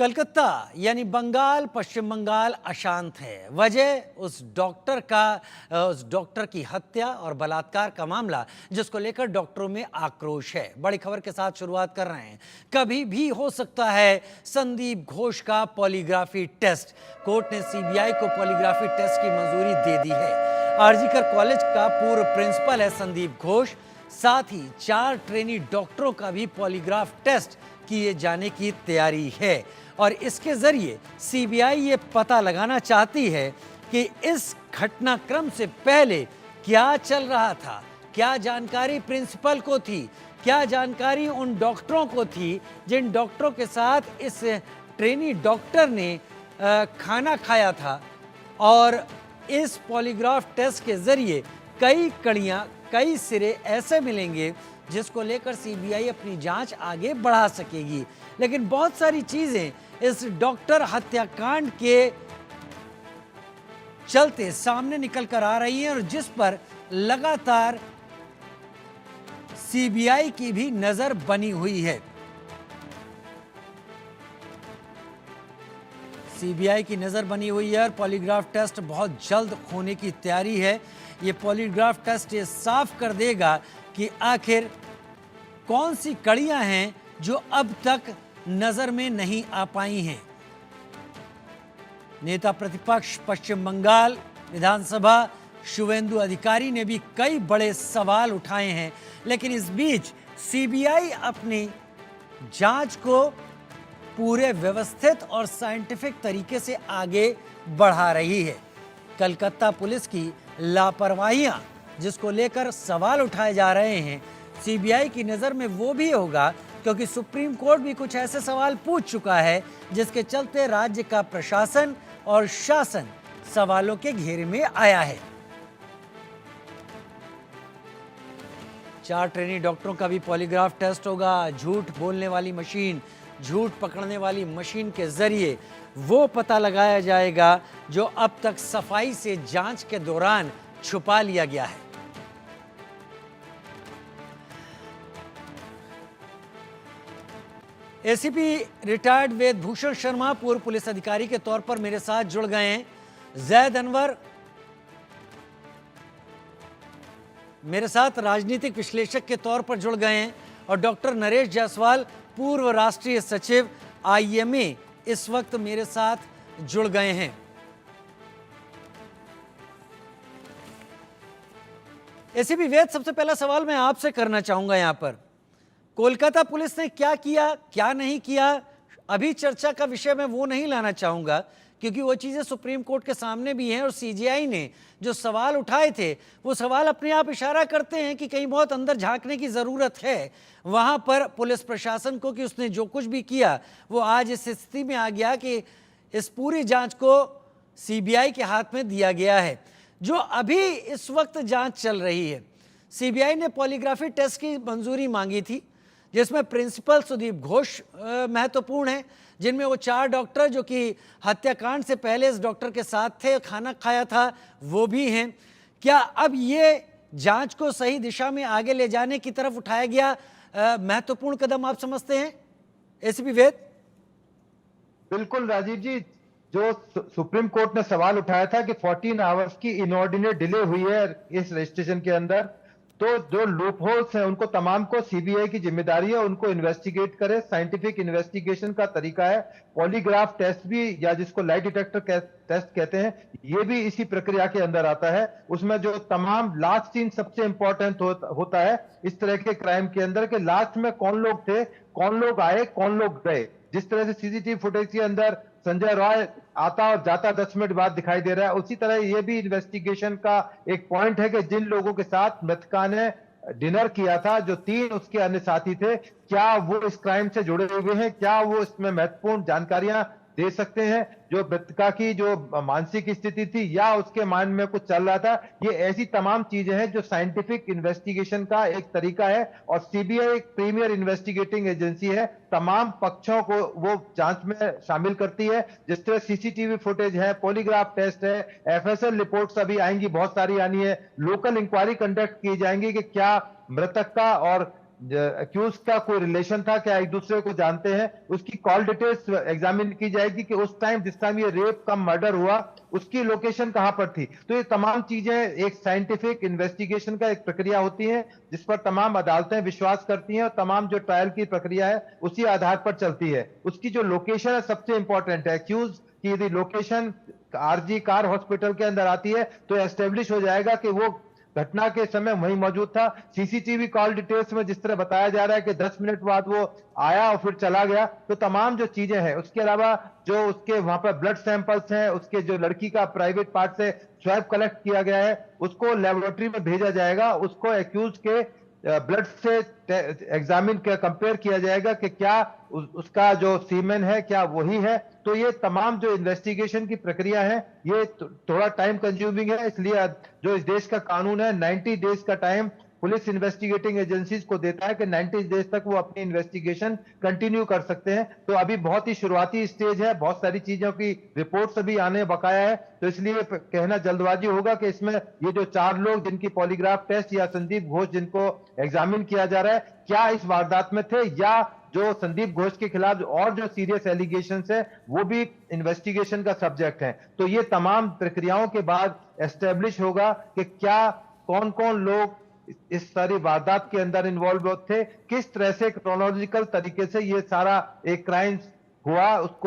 कलकत्ता यानी बंगाल, पश्चिम बंगाल अशांत है। वजह उस डॉक्टर की हत्या और बलात्कार का मामला, जिसको लेकर डॉक्टरों में आक्रोश है। बड़ी खबर के साथ शुरुआत कर रहे हैं। कभी भी हो सकता है संदीप घोष का पॉलीग्राफी टेस्ट। कोर्ट ने सीबीआई को पॉलीग्राफी टेस्ट की मंजूरी दे दी है। आरजीकर कॉलेज का पूर्व प्रिंसिपल है संदीप घोष। साथ ही 4 ट्रेनी डॉक्टरों का भी पॉलीग्राफ टेस्ट किए जाने की तैयारी है और इसके जरिए सीबीआई ये पता लगाना चाहती है कि इस घटनाक्रम से पहले क्या चल रहा था, क्या जानकारी प्रिंसिपल को थी, क्या जानकारी उन डॉक्टरों को थी जिन डॉक्टरों के साथ इस ट्रेनी डॉक्टर ने खाना खाया था। और इस पॉलीग्राफ टेस्ट के जरिए कई कड़ियां, कई सिरे ऐसे मिलेंगे जिसको लेकर सीबीआई अपनी जांच आगे बढ़ा सकेगी। लेकिन बहुत सारी चीजें इस डॉक्टर हत्याकांड के चलते सामने निकल कर आ रही हैं और जिस पर लगातार सीबीआई की भी नजर बनी हुई है। सीबीआई की नजर बनी हुई है और पॉलीग्राफ टेस्ट बहुत जल्द होने की तैयारी है। ये पॉलीग्राफ टेस्ट ये साफ कर देगा कि आखिर कौन सी कड़ियां हैं जो अब तक नजर में नहीं आ पाई हैं। नेता प्रतिपक्ष पश्चिम बंगाल विधानसभा शुवेंदु अधिकारी ने भी कई बड़े सवाल उठाए हैं, लेकिन इस बीच सीबीआई अपनी जांच को पूरे व्यवस्थित और साइंटिफिक तरीके से आगे बढ़ा रही है। कलकत्ता पुलिस की लापरवाहियां, जिसको लेकर सवाल उठाए जा रहे हैं, सीबीआई की नज़र में वो भी होगा क्योंकि सुप्रीम कोर्ट भी कुछ ऐसे सवाल पूछ चुका है जिसके चलते राज्य का प्रशासन और शासन सवालों के घेरे में आया है। 4 ट्रेनी डॉक्टरों का भी पॉलीग्राफ टेस्ट होगा। झूठ बोलने वाली मशीन, झूठ पकड़ने वाली मशीन के जरिए वो पता लगाया जाएगा जो अब तक सफाई से जांच के दौरान छुपा लिया गया है। एसीपी रिटायर्ड वेद भूषण शर्मा पूर्व पुलिस अधिकारी के तौर पर मेरे साथ जुड़ गए हैं। जैद अनवर मेरे साथ राजनीतिक विश्लेषक के तौर पर जुड़ गए हैं और डॉक्टर नरेश जायसवाल पूर्व राष्ट्रीय सचिव आईएमए इस वक्त मेरे साथ जुड़ गए हैं। एसीपी वेद, सबसे पहला सवाल मैं आपसे करना चाहूंगा। यहां पर कोलकाता पुलिस ने क्या किया, क्या नहीं किया, अभी चर्चा का विषय मैं वो नहीं लाना चाहूंगा क्योंकि वो चीजें सुप्रीम कोर्ट के सामने भी हैं और सीजीआई ने जो सवाल उठाए थे वो सवाल अपने आप इशारा करते हैं कि कहीं बहुत अंदर झांकने की जरूरत है वहां पर पुलिस प्रशासन को, कि उसने जो कुछ भी किया वो आज इस स्थिति में आ गया कि इस पूरी जांच को सीबीआई के हाथ में दिया गया है। जो अभी इस वक्त जांच चल रही है, सीबीआई ने पॉलीग्राफी टेस्ट की मंजूरी मांगी थी जिसमें प्रिंसिपल सुदीप घोष महत्वपूर्ण है, जिनमें वो 4 डॉक्टर जो कि हत्याकांड से पहले इस डॉक्टर के साथ थे, खाना खाया था, वो भी हैं। क्या अब ये जांच को सही दिशा में आगे ले जाने की तरफ उठाया गया महत्वपूर्ण कदम आप समझते हैं एसीपी वेद? बिल्कुल राजीव जी, जो सुप्रीम कोर्ट ने सवाल उठाया था कि 14 आवर्स की इनऑर्डिनेट डिले हुई है इस रजिस्ट्रेशन के अंदर, तो जो लूप होल्स हैं उनको तमाम को सीबीआई की जिम्मेदारी है, उनको इन्वेस्टिगेट करे। साइंटिफिक इन्वेस्टिगेशन का तरीका है। पॉलीग्राफ टेस्ट भी, या जिसको लाई डिटेक्टर टेस्ट कहते हैं, ये भी इसी प्रक्रिया के अंदर आता है। उसमें जो तमाम लास्ट सीन सबसे इंपॉर्टेंट होता है इस तरह के क्राइम के अंदर, के लास्ट में कौन लोग थे, कौन लोग आए, कौन लोग गए। जिस तरह से सीसीटीवी फुटेज के अंदर संजय रॉय आता और जाता 10 मिनट बाद दिखाई दे रहा है, उसी तरह ये भी इन्वेस्टिगेशन का एक पॉइंट है कि जिन लोगों के साथ मृतका ने डिनर किया था, जो 3 उसके अन्य साथी थे, क्या वो इस क्राइम से जुड़े हुए हैं, क्या वो इसमें महत्वपूर्ण जानकारियां दे सकते हैं। जो मृतका की जो मानसिक स्थिति थी या उसके माइंड में कुछ चल रहा था, ये ऐसी तमाम चीजें हैं जो साइंटिफिक इन्वेस्टिगेशन का एक तरीका है। और सीबीआई एक प्रीमियर इन्वेस्टिगेटिंग एजेंसी है, तमाम पक्षों को वो जांच में शामिल करती है। जिस तरह सीसीटीवी फुटेज है, पॉलीग्राफ टेस्ट है, एफएसएल रिपोर्ट्स अभी आएंगी, बहुत सारी आनी है, लोकल इंक्वायरी कंडक्ट की जाएंगी कि क्या मृतक का और एक्यूज का कोई रिलेशन था, क्या एक दूसरे को जानते हैं, उसकी कॉल डिटेल्स एग्जामिन की जाएगी कि उस टाइम जिस टाइम ये रेप का मर्डर हुआ उसकी लोकेशन कहां पर थी। तो ये तमाम चीजें एक साइंटिफिक इन्वेस्टिगेशन का एक प्रक्रिया होती है जिस पर तमाम अदालतें विश्वास करती हैं और तमाम जो ट्रायल की प्रक्रिया है उसी आधार पर चलती है। उसकी जो लोकेशन है सबसे इंपॉर्टेंट है। एक्यूज की यदि लोकेशन आरजी कार हॉस्पिटल के अंदर आती है तो एस्टेब्लिश हो जाएगा कि वो घटना के समय वहीं मौजूद था। सीसीटीवी कॉल डिटेल्स में जिस तरह बताया जा रहा है कि 10 मिनट बाद वो आया और फिर चला गया, तो तमाम जो चीजें हैं, उसके अलावा जो उसके वहां पर ब्लड सैंपल्स हैं, उसके जो लड़की का प्राइवेट पार्ट से स्वैब कलेक्ट किया गया है उसको लेबोरेटरी में भेजा जाएगा, उसको एक्यूज के ब्लड से एग्जामिन कंपेयर किया जाएगा कि क्या उसका जो सीमेन है क्या वही है। तो ये तमाम जो इन्वेस्टिगेशन की प्रक्रिया है ये थोड़ा टाइम कंज्यूमिंग है, इसलिए जो इस देश का कानून है 90 डेज का टाइम पुलिस इन्वेस्टिगेटिंग एजेंसीज को देता है कि 90 डेज तक वो अपनी इन्वेस्टिगेशन कंटिन्यू कर सकते हैं। तो अभी बहुत ही शुरुआती स्टेज है, बहुत सारी चीजों की रिपोर्ट्स अभी आने बकाया है, तो इसलिए कहना जल्दबाजी होगा कि इसमें ये जो 4 लोग जिनकी पॉलीग्राफ टेस्ट या संदीप घोष जिनको एग्जामिन किया जा रहा है क्या इस वारदात में थे, या जो संदीप घोष के खिलाफ और जो सीरियस एलिगेशंस है वो भी इन्वेस्टिगेशन का सब्जेक्ट है। तो ये तमाम प्रक्रियाओं के बाद एस्टेब्लिश होगा कि क्या कौन कौन लोग इस सारी वारदात के अंदर इन्वॉल्व थे, किस तरह से क्रोनोलॉजिकल तरीके से ये सारा एक क्राइम हुआ उसको